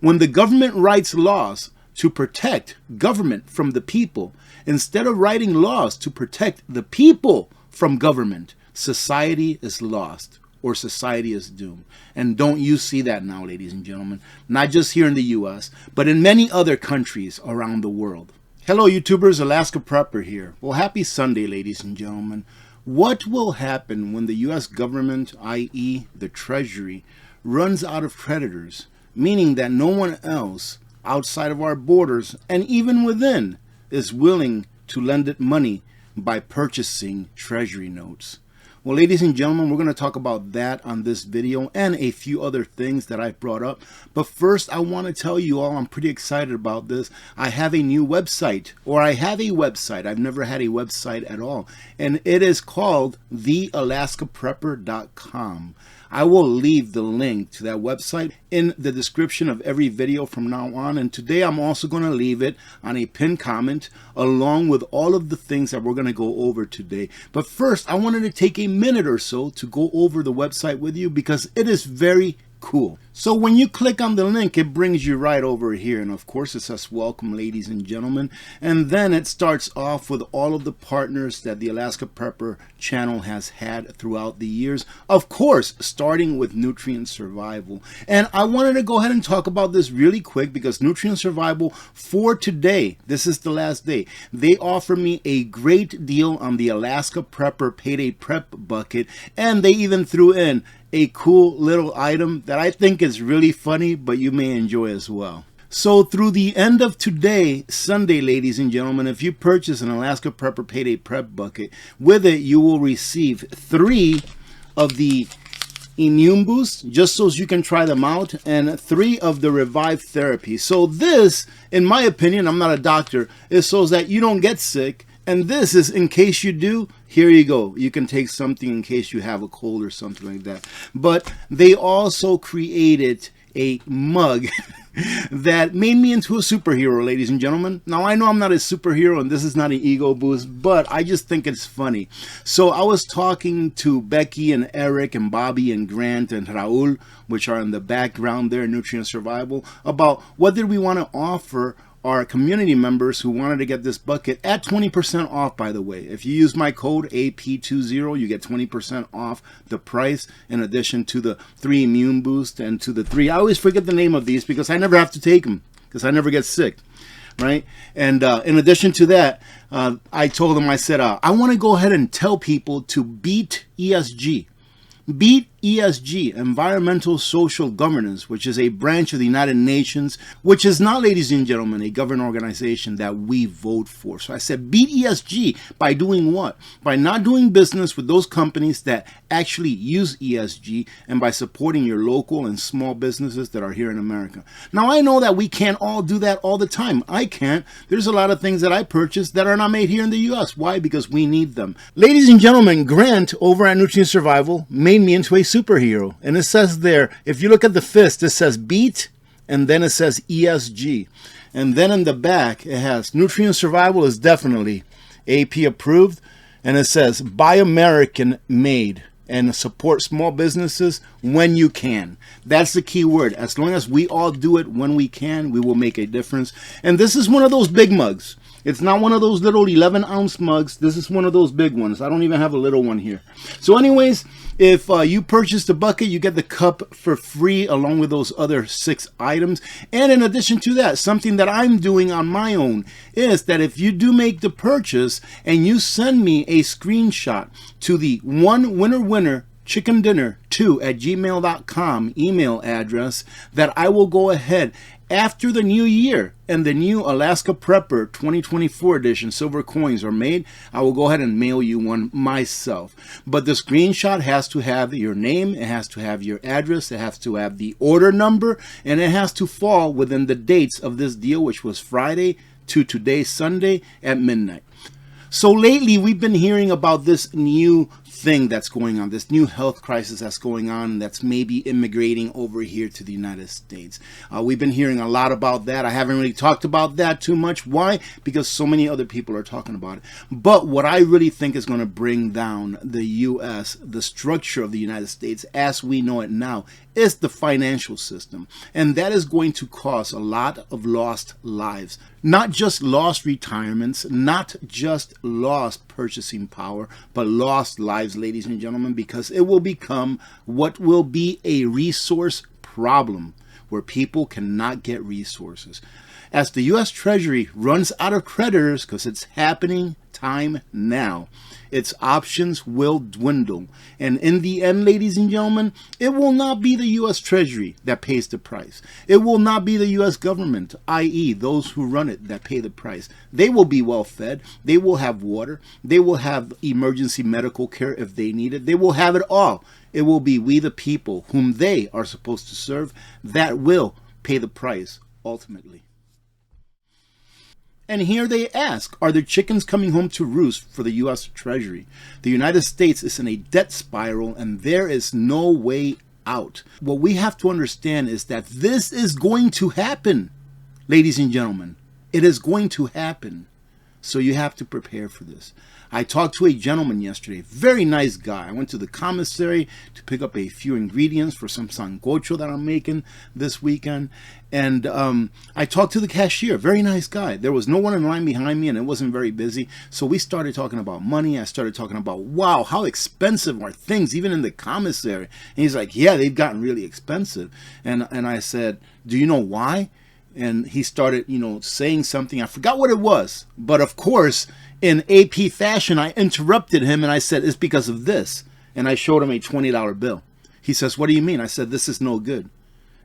When the government writes laws to protect government from the people, instead of writing laws to protect the people from government, society is lost, or society is doomed. And don't you see that now, ladies and gentlemen? Not just here in the U.S., but in many other countries around the world. Hello, YouTubers. Alaska Prepper here. Well, happy Sunday, ladies and gentlemen. What will happen when the U.S. government, i.e. the Treasury, runs out of creditors, meaning that no one else outside of our borders, and even within, is willing to lend it money by purchasing Treasury notes? Well, ladies and gentlemen, we're going to talk about that on this video and a few other things that I've brought up. But first, I want to tell you all I'm pretty excited about this. I have a new website, or I have a website. I've never had a website at all. And it is called thealaskaprepper.com. I will leave the link to that website in the description of every video from now on. And today I'm also going to leave it on a pinned comment along with all of the things that we're going to go over today. But first, I wanted to take a minute or so to go over the website with you because it is very cool. So when you click on the link, it brings you right over here. And of course, it says welcome, ladies and gentlemen. And then it starts off with all of the partners that the Alaska Prepper channel has had throughout the years. Of course, starting with Nutrient Survival. And I wanted to go ahead and talk about this really quick because Nutrient Survival for today, this is the last day, they offer me a great deal on the Alaska Prepper Payday Prep Bucket. And they even threw in a cool little item that I think is really funny, but you may enjoy as well. So through the end of today, Sunday, ladies and gentlemen, if you purchase an Alaska Prepper Payday Prep Bucket, with it you will receive 3 of the immune boosts, just so you can try them out, and 3 of the Revive Therapy. So this, in my opinion, I'm not a doctor, is so that you don't get sick. And this is in case you do, here you go. You can take something in case you have a cold or something like that. But they also created a mug that made me into a superhero, ladies and gentlemen. Now, I know I'm not a superhero and this is not an ego boost, but I just think it's funny. So I was talking to Becky and Eric and Bobby and Grant and Raul, which are in the background there in Nutrient Survival, about what did we want to offer our community members who wanted to get this bucket at 20% off, by the way. If you use my code AP20, you get 20% off the price, in addition to the 3 immune boost and to the 3. I always forget the name of these because I never have to take them because I never get sick, right? And in addition to that, I told them, I said, I want to go ahead and tell people to beat ESG. Beat ESG, Environmental Social Governance, which is a branch of the United Nations, which is not, ladies and gentlemen, a government organization that we vote for. So I said, beat ESG by doing what? By not doing business with those companies that actually use ESG, and by supporting your local and small businesses that are here in America. Now, I know that we can't all do that all the time. I can't. There's a lot of things that I purchase that are not made here in the U.S. Why? Because we need them. Ladies and gentlemen, Grant over at Nutrient Survival made me into a superhero. And it says there, if you look at the fist, it says beat, and then it says ESG. And then in the back, it has Nutrient Survival is definitely AP approved. And it says Buy American made and support small businesses when you can. That's the key word. As long as we all do it when we can, we will make a difference. And this is one of those big mugs. It's not one of those little 11-ounce mugs. This is one of those big ones. I don't even have a little one here. So anyways, if you purchase the bucket, you get the cup for free along with those other 6 items. And in addition to that, something that I'm doing on my own is that if you do make the purchase and you send me a screenshot to the onewinnerwinnerchickendinner2@gmail.com email address, that I will go ahead after the new year and the new Alaska Prepper 2024 edition silver coins are made, I will go ahead and mail you one myself. But the screenshot has to have your name, it has to have your address, it has to have the order number, and it has to fall within the dates of this deal, which was Friday to today, Sunday at midnight. So lately, we've been hearing about this new thing that's going on, this new health crisis that's going on, that's maybe immigrating over here to the United States. We've been hearing a lot about that. I haven't really talked about that too much. Why? Because so many other people are talking about it. But what I really think is going to bring down the U.S., the structure of the United States as we know it now, is the financial system. And that is going to cause a lot of lost lives. Not just lost retirements, not just lost purchasing power, but lost lives, ladies and gentlemen, because it will become what will be a resource problem where people cannot get resources. As the U.S. Treasury runs out of creditors, because it's happening time now, its options will dwindle. And in the end, ladies and gentlemen, it will not be the U.S. Treasury that pays the price. It will not be the U.S. government, i.e. those who run it, that pay the price. They will be well fed. They will have water. They will have emergency medical care if they need it. They will have it all. It will be we the people whom they are supposed to serve that will pay the price ultimately. And here they ask, are the chickens coming home to roost for the U.S. Treasury? The United States is in a debt spiral and there is no way out. What we have to understand is that this is going to happen, ladies and gentlemen. It is going to happen. So you have to prepare for this. I talked to a gentleman yesterday, very nice guy. I went to the commissary to pick up a few ingredients for some sancocho that I'm making this weekend. And I talked to the cashier, very nice guy. There was no one in line behind me and it wasn't very busy. So we started talking about money. I started talking about, wow, how expensive are things, even in the commissary. And he's like, yeah, they've gotten really expensive. And I said, do you know why? And he started, saying something. I forgot what it was. But of course, in AP fashion, I interrupted him and I said, it's because of this. And I showed him a $20 bill. He says, what do you mean? I said, this is no good.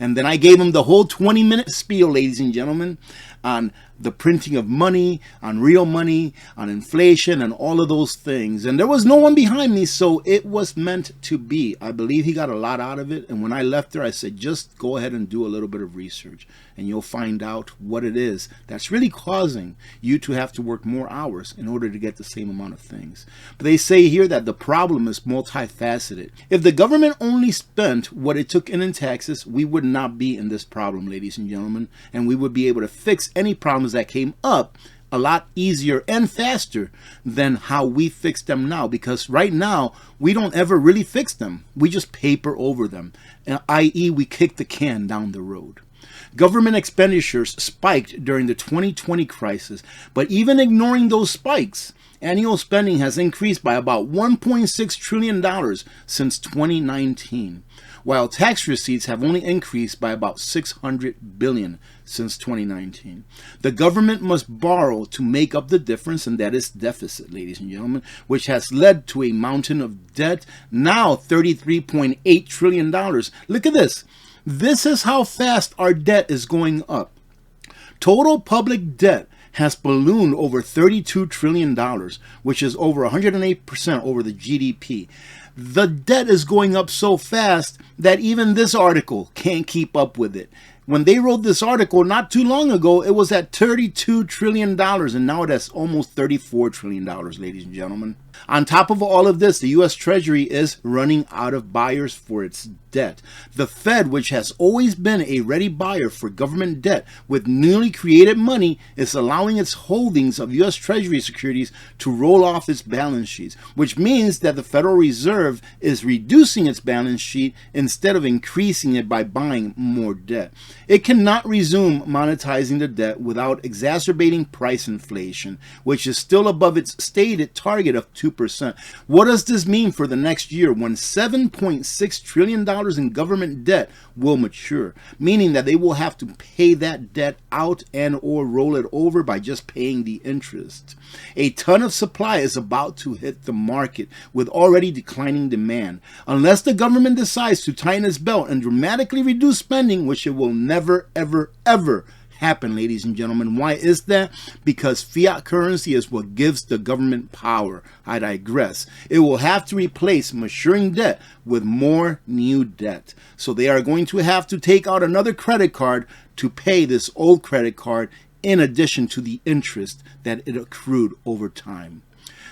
And then I gave him the whole 20-minute spiel, ladies and gentlemen, on the printing of money, on real money, on inflation, and all of those things. And there was no one behind me, so it was meant to be. I believe he got a lot out of it. And when I left there, I said, just go ahead and do a little bit of research, and you'll find out what it is that's really causing you to have to work more hours in order to get the same amount of things. But they say here that the problem is multifaceted. If the government only spent what it took in taxes, we would not be in this problem, ladies and gentlemen, and we would be able to fix any problems that came up a lot easier and faster than how we fix them now, because right now we don't ever really fix them. We just paper over them, i.e. we kick the can down the road. Government expenditures spiked during the 2020 crisis, but even ignoring those spikes, annual spending has increased by about $1.6 trillion since 2019, while tax receipts have only increased by about $600 billion since 2019. The government must borrow to make up the difference, and that is deficit, ladies and gentlemen, which has led to a mountain of debt, now $33.8 trillion. Look at this. This is how fast our debt is going up. Total public debt has ballooned over $32 trillion, which is over 108% over the GDP. The debt is going up so fast that even this article can't keep up with it. When they wrote this article not too long ago, it was at $32 trillion, and now that's almost $34 trillion, ladies and gentlemen. On top of all of this, the U.S. Treasury is running out of buyers for its debt. The Fed, which has always been a ready buyer for government debt with newly created money, is allowing its holdings of U.S. Treasury securities to roll off its balance sheets, which means that the Federal Reserve is reducing its balance sheet instead of increasing it by buying more debt. It cannot resume monetizing the debt without exacerbating price inflation, which is still above its stated target of 2%. What does this mean for the next year when $7.6 trillion in government debt will mature, meaning that they will have to pay that debt out and or roll it over by just paying the interest? A ton of supply is about to hit the market with already declining demand. Unless the government decides to tighten its belt and dramatically reduce spending, which it will never, ever, ever happen, ladies and gentlemen. Why is that? Because fiat currency is what gives the government power. I digress. It will have to replace maturing debt with more new debt. So they are going to have to take out another credit card to pay this old credit card in addition to the interest that it accrued over time.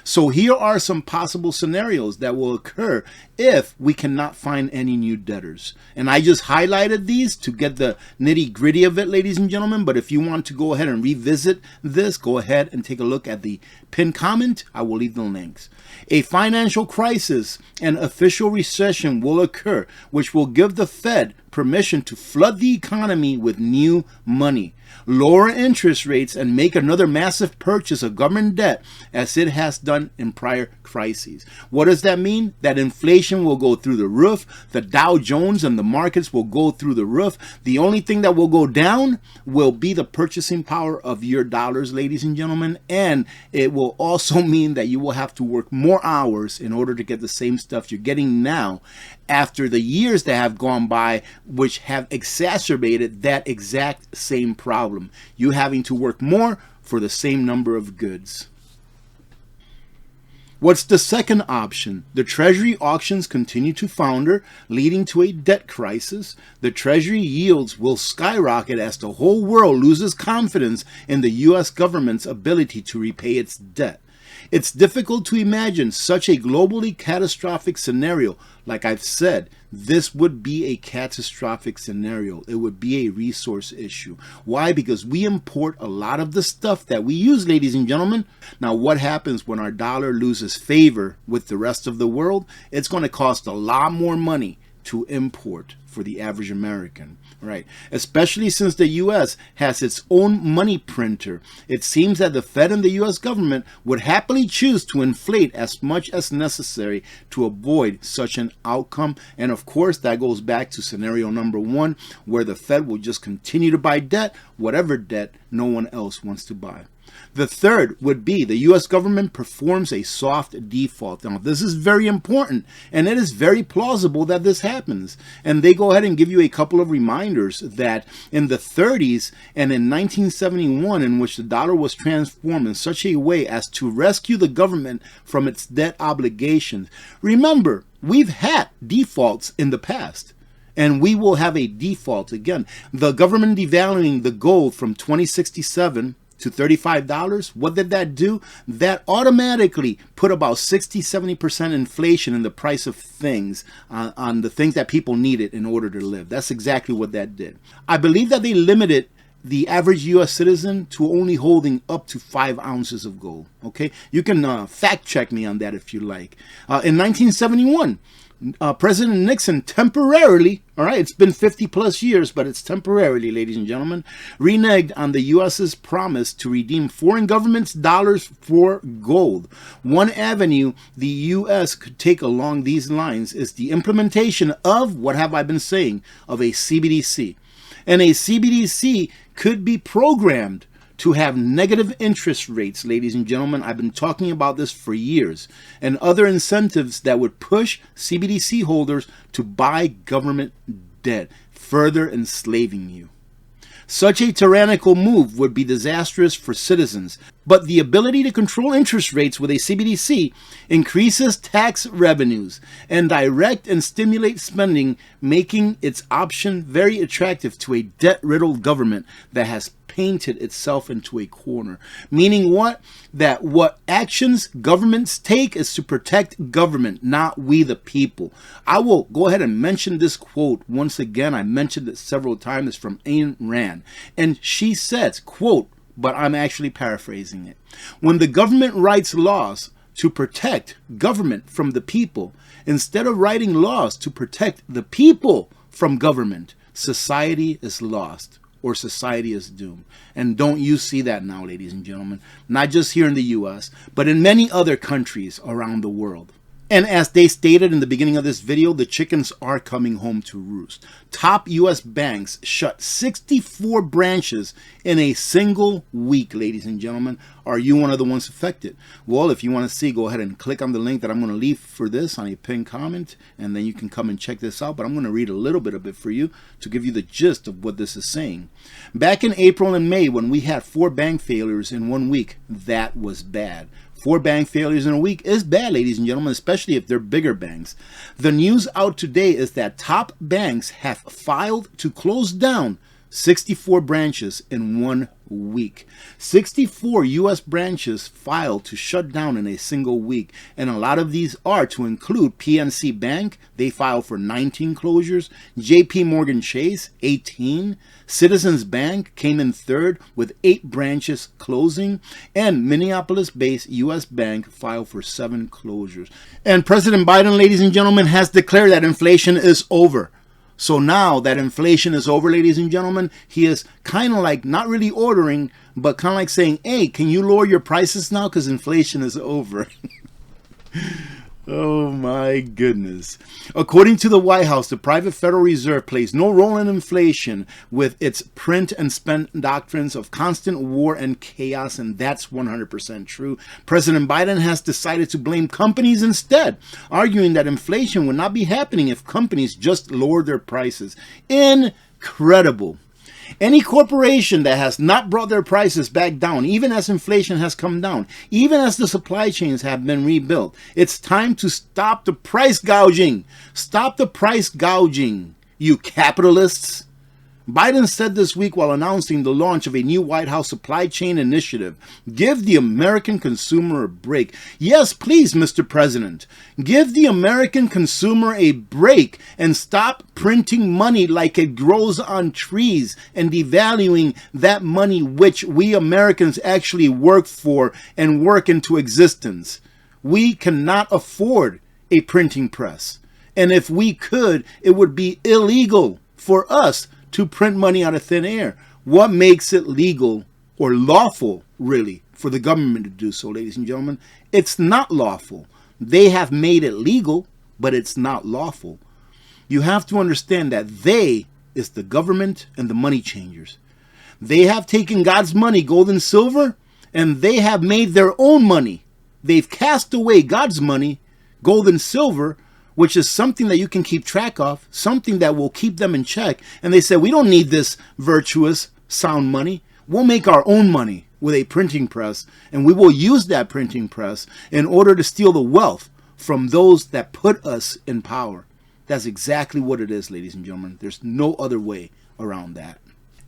So here are some possible scenarios that will occur if we cannot find any new debtors. And I just highlighted these to get the nitty-gritty of it, ladies and gentlemen. But if you want to go ahead and revisit this, go ahead and take a look at the pinned comment. I will leave the links. A financial crisis and official recession will occur, which will give the Fed permission to flood the economy with new money, lower interest rates, and make another massive purchase of government debt as it has done in prior crises. What does that mean? That inflation will go through the roof, the Dow Jones and the markets will go through the roof. The only thing that will go down will be the purchasing power of your dollars, ladies and gentlemen, and it will also mean that you will have to work more hours in order to get the same stuff you're getting now after the years that have gone by, which have exacerbated that exact same problem. You having to work more for the same number of goods. What's the second option? The Treasury auctions continue to founder, leading to a debt crisis. The Treasury yields will skyrocket as the whole world loses confidence in the U.S. government's ability to repay its debt. It's difficult to imagine such a globally catastrophic scenario. Like I've said, this would be a catastrophic scenario. It would be a resource issue. Why? Because we import a lot of the stuff that we use, ladies and gentlemen. Now, what happens when our dollar loses favor with the rest of the world? It's going to cost a lot more money to import for the average American, right? Especially since the U.S. has its own money printer. It seems that the Fed and the U.S. government would happily choose to inflate as much as necessary to avoid such an outcome. And of course, that goes back to scenario number one, where the Fed will just continue to buy debt, whatever debt no one else wants to buy. The third would be the U.S. government performs a soft default. Now, this is very important, and it is very plausible that this happens. And they go ahead and give you a couple of reminders that in the 30s and in 1971, in which the dollar was transformed in such a way as to rescue the government from its debt obligations. Remember, we've had defaults in the past. And we will have a default again. The government devaluing the gold from 2067 to $35, what did that do? That automatically put about 60-70% inflation in the price of things, on the things that people needed in order to live. That's exactly what that did. I believe that they limited the average U.S. citizen to only holding up to 5 ounces of gold. Okay, you can fact check me on that if you like. In 1971, President Nixon temporarily, all right, it's been 50 plus years, but it's temporarily, ladies and gentlemen, reneged on the U.S.'s promise to redeem foreign governments' dollars for gold. One avenue the U.S. could take along these lines is the implementation of, what have I been saying, of a CBDC. And a CBDC could be programmed to have negative interest rates, ladies and gentlemen. I've been talking about this for years. And other incentives that would push CBDC holders to buy government debt, further enslaving you. Such a tyrannical move would be disastrous for citizens, but the ability to control interest rates with a CBDC increases tax revenues and direct and stimulate spending, making its option very attractive to a debt-riddled government that has painted itself into a corner. Meaning what? That what actions governments take is to protect government, not we the people. I will go ahead and mention this quote once again. I mentioned it several times. It's from Ayn Rand. And she says, quote, but I'm actually paraphrasing it. When the government writes laws to protect government from the people, instead of writing laws to protect the people from government, society is lost, or society is doomed. And don't you see that now, ladies and gentlemen? Not just here in the U.S., but in many other countries around the world. And as they stated in the beginning of this video, the chickens are coming home to roost. Top U.S. banks shut 64 branches in a single week, ladies and gentlemen. Are you one of the ones affected? Well, if you want to see, go ahead and click on the link that I'm going to leave for this on a pinned comment, and then you can come and check this out. But I'm going to read a little bit of it for you to give you the gist of what this is saying. Back in April and May, when we had 4 bank failures in 1 week, that was bad. 4 bank failures in a week is bad, ladies and gentlemen, especially if they're bigger banks. The news out today is that top banks have filed to close down 64 branches in 1 week. 64 U.S. branches filed to shut down in a single week. And a lot of these are to include PNC Bank. They filed for 19 closures. JP Morgan Chase, 18. Citizens Bank came in third with 8 branches closing. And Minneapolis-based U.S. Bank filed for 7 closures. And President Biden, ladies and gentlemen, has declared that inflation is over. So now that inflation is over, ladies and gentlemen, he is kind of like not really ordering, but kind of like saying, hey, can you lower your prices now because inflation is over? Oh my goodness. According to the White House, the private Federal Reserve plays no role in inflation with its print and spend doctrines of constant war and chaos, and that's 100% true. President Biden has decided to blame companies instead, arguing that inflation would not be happening if companies just lowered their prices. Incredible. Any corporation that has not brought their prices back down, even as inflation has come down, even as the supply chains have been rebuilt, it's time to stop the price gouging. Stop the price gouging, you capitalists. Biden said this week while announcing the launch of a new White House supply chain initiative. Give the American consumer a break. Yes, please, Mr. President. Give the American consumer a break and stop printing money like it grows on trees and devaluing that money which we Americans actually work for and work into existence. We cannot afford a printing press. And if we could, it would be illegal for us to print money out of thin air. What makes it legal or lawful, really, for the government to do so, ladies and gentlemen? It's not lawful. They have made it legal, but it's not lawful. You have to understand that they is the government and the money changers. They have taken God's money, gold and silver, and they have made their own money. They've cast away God's money, gold and silver, which is something that you can keep track of, something that will keep them in check. And they said, we don't need this virtuous, sound money. We'll make our own money with a printing press, and we will use that printing press in order to steal the wealth from those that put us in power. That's exactly what it is, ladies and gentlemen. There's no other way around that.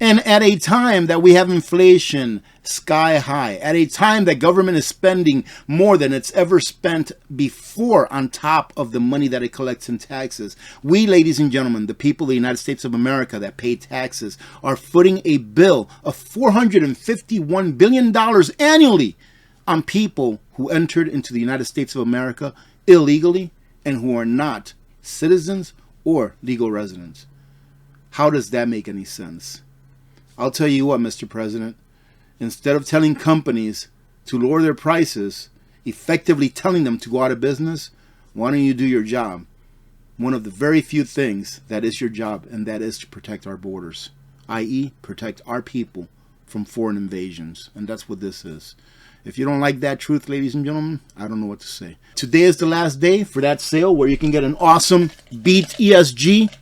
And at a time that we have inflation sky high, at a time that government is spending more than it's ever spent before on top of the money that it collects in taxes, we, ladies and gentlemen, the people of the United States of America that pay taxes, are footing a bill of $451 billion annually on people who entered into the United States of America illegally and who are not citizens or legal residents. How does that make any sense? I'll tell you what, Mr. President, instead of telling companies to lower their prices, effectively telling them to go out of business, why don't you do your job? One of the very few things that is your job, and that is to protect our borders, i.e. protect our people from foreign invasions. And that's what this is. If you don't like that truth, ladies and gentlemen, I don't know what to say. Today is the last day for that sale where you can get an awesome Beat ESG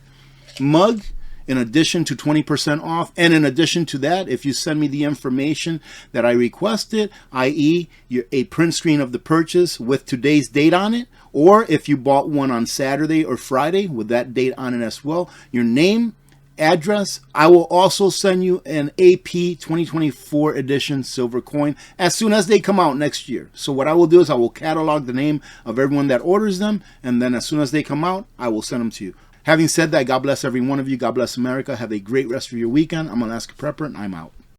mug, in addition to 20% off. And in addition to that, if you send me the information that I requested, i.e. a print screen of the purchase with today's date on it, or if you bought one on Saturday or Friday with that date on it as well, your name, address, I will also send you an AP 2024 edition silver coin as soon as they come out next year. So what I will do is I will catalog the name of everyone that orders them, and then as soon as they come out, I will send them to you. Having said that, God bless every one of you. God bless America. Have a great rest of your weekend. I'm Alaska Prepper, and I'm out.